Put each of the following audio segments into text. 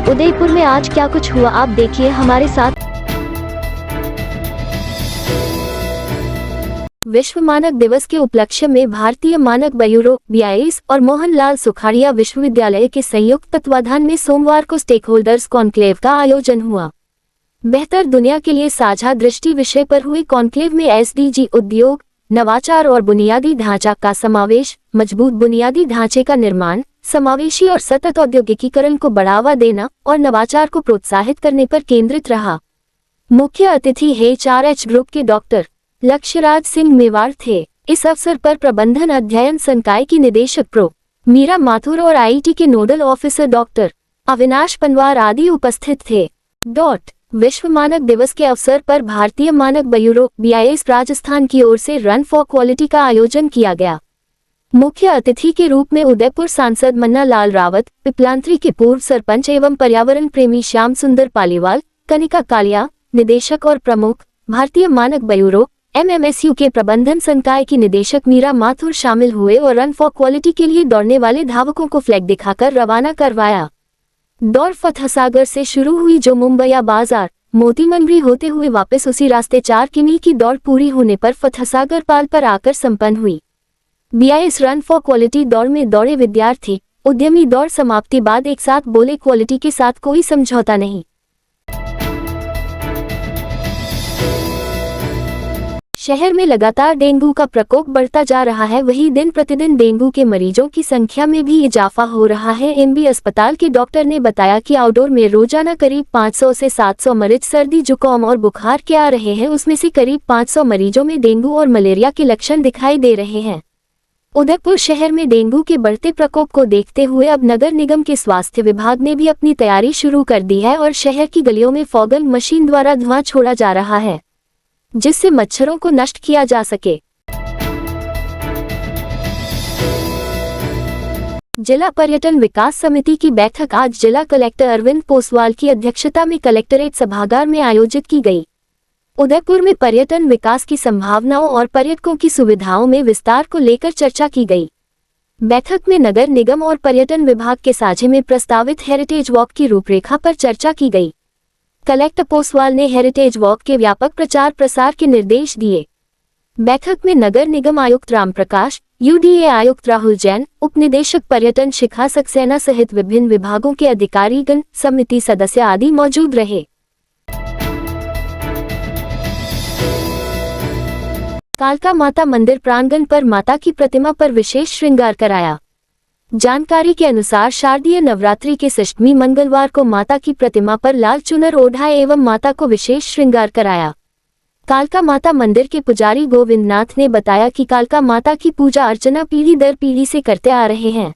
उदयपुर में आज क्या कुछ हुआ आप देखिए हमारे साथ। विश्व मानक दिवस के उपलक्ष्य में भारतीय मानक ब्यूरो (BIS) और मोहनलाल सुखाड़िया विश्वविद्यालय के संयुक्त तत्वाधान में सोमवार को स्टेक होल्डर्स कॉन्क्लेव का आयोजन हुआ। बेहतर दुनिया के लिए साझा दृष्टि विषय पर हुए कॉन्क्लेव में SDG उद्योग, नवाचार और बुनियादी ढांचा का समावेश, मजबूत बुनियादी ढांचे का निर्माण, समावेशी और सतत औद्योगिकीकरण को बढ़ावा देना और नवाचार को प्रोत्साहित करने पर केंद्रित रहा। मुख्य अतिथि HRH ग्रुप के डॉक्टर लक्ष्यराज सिंह मेवाड़ थे। इस अवसर पर प्रबंधन अध्ययन संकाय की निदेशक प्रो मीरा माथुर और IIT के nodal officer doctor Avinash Panwar आदि उपस्थित थे। विश्व मानक दिवस के अवसर पर भारतीय मानक ब्यूरो (BIS) राजस्थान की ओर से रन फॉर क्वालिटी का आयोजन किया गया। मुख्य अतिथि के रूप में उदयपुर सांसद मन्ना लाल रावत, पिपलांत्री के पूर्व सरपंच एवं पर्यावरण प्रेमी श्याम सुंदर पालीवाल, कनिका कालिया, निदेशक और प्रमुख, भारतीय मानक ब्यूरो MMSU के प्रबंधन संकाय की निदेशक मीरा माथुर शामिल हुए और रन फॉर क्वालिटी के लिए दौड़ने वाले धावकों को फ्लैग दिखाकर रवाना करवाया। दौड़ फतहसागर से शुरू हुई जो मुंबईया बाजार, मोती मंगरी होते हुए वापस उसी रास्ते 4 किमी की दौड़ पूरी होने पर फतहसागर पाल पर आकर संपन्न हुई। BIS रन फॉर क्वालिटी दौड़ में दौड़े विद्यार्थी, उद्यमी दौड़ समाप्ति बाद एक साथ बोले क्वालिटी के साथ कोई समझौता नहीं। शहर में लगातार डेंगू का प्रकोप बढ़ता जा रहा है, वहीं दिन प्रतिदिन डेंगू के मरीजों की संख्या में भी इजाफा हो रहा है। MB अस्पताल के डॉक्टर ने बताया कि आउटडोर में रोजाना करीब 500 से 700 मरीज सर्दी, जुकाम और बुखार के आ रहे हैं। उसमें से करीब 500 मरीजों में डेंगू और मलेरिया के लक्षण दिखाई दे रहे हैं। उदयपुर शहर में डेंगू के बढ़ते प्रकोप को देखते हुए अब नगर निगम के स्वास्थ्य विभाग ने भी अपनी तैयारी शुरू कर दी है और शहर की गलियों में फॉगल मशीन द्वारा धुआं छोड़ा जा रहा है, जिससे मच्छरों को नष्ट किया जा सके। जिला पर्यटन विकास समिति की बैठक आज जिला कलेक्टर अरविंद पोसवाल की अध्यक्षता में कलेक्ट्रेट सभागार में आयोजित की गई। उदयपुर में पर्यटन विकास की संभावनाओं और पर्यटकों की सुविधाओं में विस्तार को लेकर चर्चा की गई। बैठक में नगर निगम और पर्यटन विभाग के साझे में प्रस्तावित हेरिटेज वॉक की रूपरेखा पर चर्चा की गई। कलेक्टर पोसवाल ने हेरिटेज वॉक के व्यापक प्रचार प्रसार के निर्देश दिए। बैठक में नगर निगम आयुक्त रामप्रकाश, UDA आयुक्त राहुल जैन, उप निदेशक पर्यटन शिखा सक्सेना सहित विभिन्न विभागों के अधिकारीगण, समिति सदस्य आदि मौजूद रहे। कालका माता मंदिर प्रांगण पर माता की प्रतिमा पर विशेष श्रृंगार कराया। जानकारी के अनुसार शारदीय नवरात्रि के षष्ठमी मंगलवार को माता की प्रतिमा पर लाल चुनर ओढ़ाए एवं माता को विशेष श्रृंगार कराया। कालका माता मंदिर के पुजारी गोविंद नाथ ने बताया कि कालका माता की पूजा अर्चना पीढ़ी दर पीढ़ी से करते आ रहे हैं।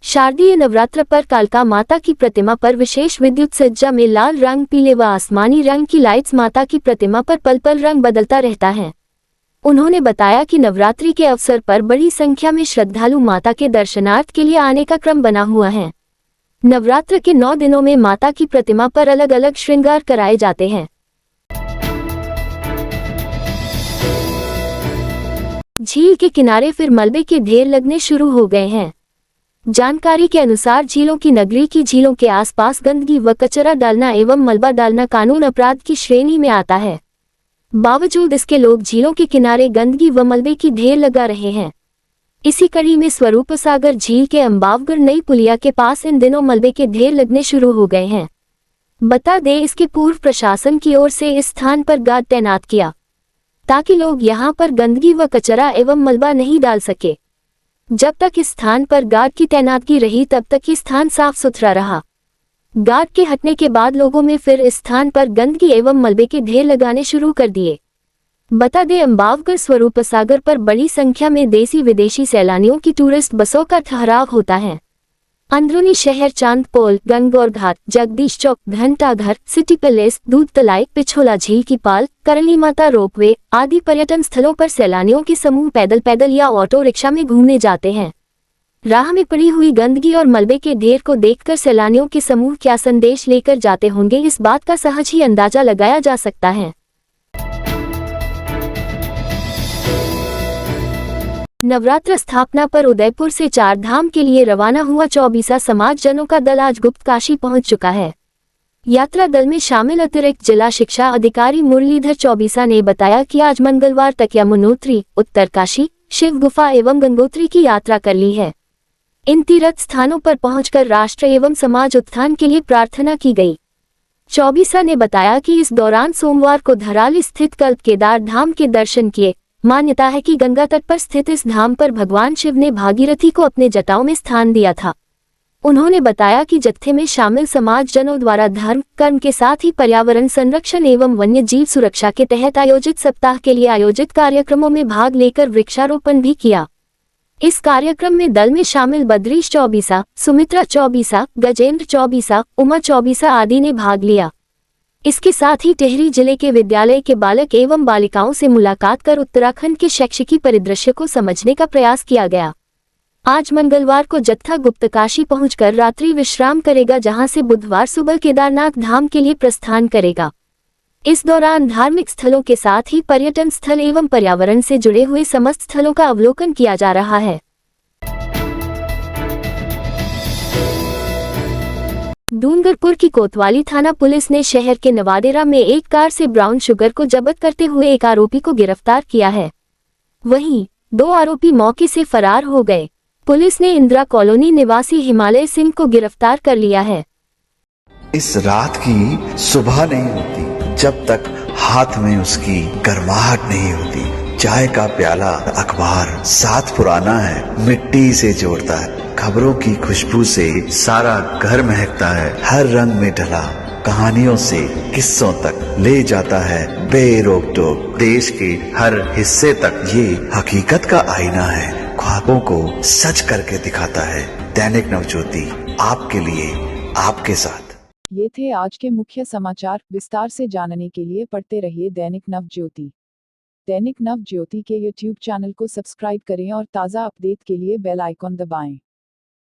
शारदीय नवरात्र पर कालका माता की प्रतिमा पर विशेष विद्युत सज्जा में लाल रंग, पीले व आसमानी रंग की लाइट्स माता की प्रतिमा पर पल पल रंग बदलता रहता है। उन्होंने बताया कि नवरात्रि के अवसर पर बड़ी संख्या में श्रद्धालु माता के दर्शनार्थ के लिए आने का क्रम बना हुआ है। नवरात्र के 9 दिनों में माता की प्रतिमा पर अलग अलग श्रृंगार कराए जाते हैं। झील के किनारे फिर मलबे के ढेर लगने शुरू हो गए हैं। जानकारी के अनुसार झीलों की नगरी की झीलों के आसपास गंदगी व कचरा डालना एवं मलबा डालना कानून अपराध की श्रेणी में आता है। बावजूद इसके लोग झीलों के किनारे गंदगी व मलबे की ढेर लगा रहे हैं। इसी कड़ी में स्वरूप सागर झील के अंबावगढ़ नई पुलिया के पास इन दिनों मलबे के ढेर लगने शुरू हो गए हैं। बता दें, इसके पूर्व प्रशासन की ओर से इस स्थान पर गार्ड तैनात किया ताकि लोग यहां पर गंदगी व कचरा एवं मलबा नहीं डाल सके। जब तक इस स्थान पर गार्ड की तैनातगी रही तब तक ये स्थान साफ सुथरा रहा। गार्ड के हटने के बाद लोगों में फिर इस स्थान पर गंदगी एवं मलबे के ढेर लगाने शुरू कर दिए। बता दें, अंबावगढ़ स्वरूप सागर पर बड़ी संख्या में देसी विदेशी सैलानियों की टूरिस्ट बसों का ठहराव होता है। अंदरूनी शहर चांदपोल, गंगौर घाट, जगदीश चौक, घंटाघर, सिटी पैलेस, दूध तलाई, पिछोला झील की पाल, करली माता रोपवे आदि पर्यटन स्थलों पर सैलानियों के समूह पैदल पैदल या ऑटो रिक्शा में घूमने जाते हैं। राह में पड़ी हुई गंदगी और मलबे के ढेर को देखकर सैलानियों के समूह क्या संदेश लेकर जाते होंगे, इस बात का सहज ही अंदाजा लगाया जा सकता है। नवरात्र स्थापना पर उदयपुर से चार धाम के लिए रवाना हुआ चौबीसा समाज जनों का दल आज गुप्त काशी पहुंच चुका है। यात्रा दल में शामिल अतिरिक्त जिला शिक्षा अधिकारी मुरलीधर चौबीसा ने बताया कि आज मंगलवार तक यमुनोत्री, उत्तरकाशी, शिव गुफा एवं गंगोत्री की यात्रा कर ली है। इन तीर्थ स्थानों पर पहुंचकर राष्ट्र एवं समाज उत्थान के लिए प्रार्थना की गई। चौबीसा ने बताया कि इस दौरान सोमवार को धराली स्थित कल्प केदार धाम के दर्शन किए। मान्यता है कि गंगा तट पर स्थित इस धाम पर भगवान शिव ने भागीरथी को अपने जटाओं में स्थान दिया था। उन्होंने बताया कि जत्थे में शामिल समाज जनों द्वारा धर्म, कर्म के साथ ही पर्यावरण संरक्षण एवं वन्य जीव सुरक्षा के तहत आयोजित सप्ताह के लिए आयोजित कार्यक्रमों में भाग लेकर वृक्षारोपण भी किया। इस कार्यक्रम में दल में शामिल बद्रीश चौबीसा, सुमित्रा चौबीसा, गजेंद्र चौबीसा, उमा चौबीसा आदि ने भाग लिया। इसके साथ ही टिहरी जिले के विद्यालय के बालक एवं बालिकाओं से मुलाकात कर उत्तराखंड के शैक्षिकी परिदृश्य को समझने का प्रयास किया गया। आज मंगलवार को जत्था गुप्तकाशी पहुंचकर रात्रि विश्राम करेगा, जहां से बुधवार सुबह केदारनाथ धाम के लिए प्रस्थान करेगा। इस दौरान धार्मिक स्थलों के साथ ही पर्यटन स्थल एवं पर्यावरण से जुड़े हुए समस्त स्थलों का अवलोकन किया जा रहा है। डूंगरपुर की कोतवाली थाना पुलिस ने शहर के नवाडेरा में एक कार से ब्राउन शुगर को जब्त करते हुए एक आरोपी को गिरफ्तार किया है। वहीं 2 आरोपी मौके से फरार हो गए। पुलिस ने इंदिरा कॉलोनी निवासी हिमालय सिंह को गिरफ्तार कर लिया है। इस रात की सुबह नहीं होती जब तक हाथ में उसकी गर्माहट नहीं होती। चाय का प्याला, अखबार साथ पुराना है, मिट्टी से जोड़ता है। खबरों की खुशबू से सारा घर महकता है। हर रंग में ढला कहानियों से किस्सों तक ले जाता है बेरोक टोक। देश के हर हिस्से तक ये हकीकत का आईना है। ख्वाबों को सच करके दिखाता है। दैनिक नवज्योति, आपके लिए, आपके साथ। ये थे आज के मुख्य समाचार। विस्तार से जानने के लिए पढ़ते रहिए दैनिक नवज्योति। दैनिक नवज्योति के YouTube चैनल को सब्सक्राइब करें और ताज़ा अपडेट के लिए बेल आइकॉन दबाएं।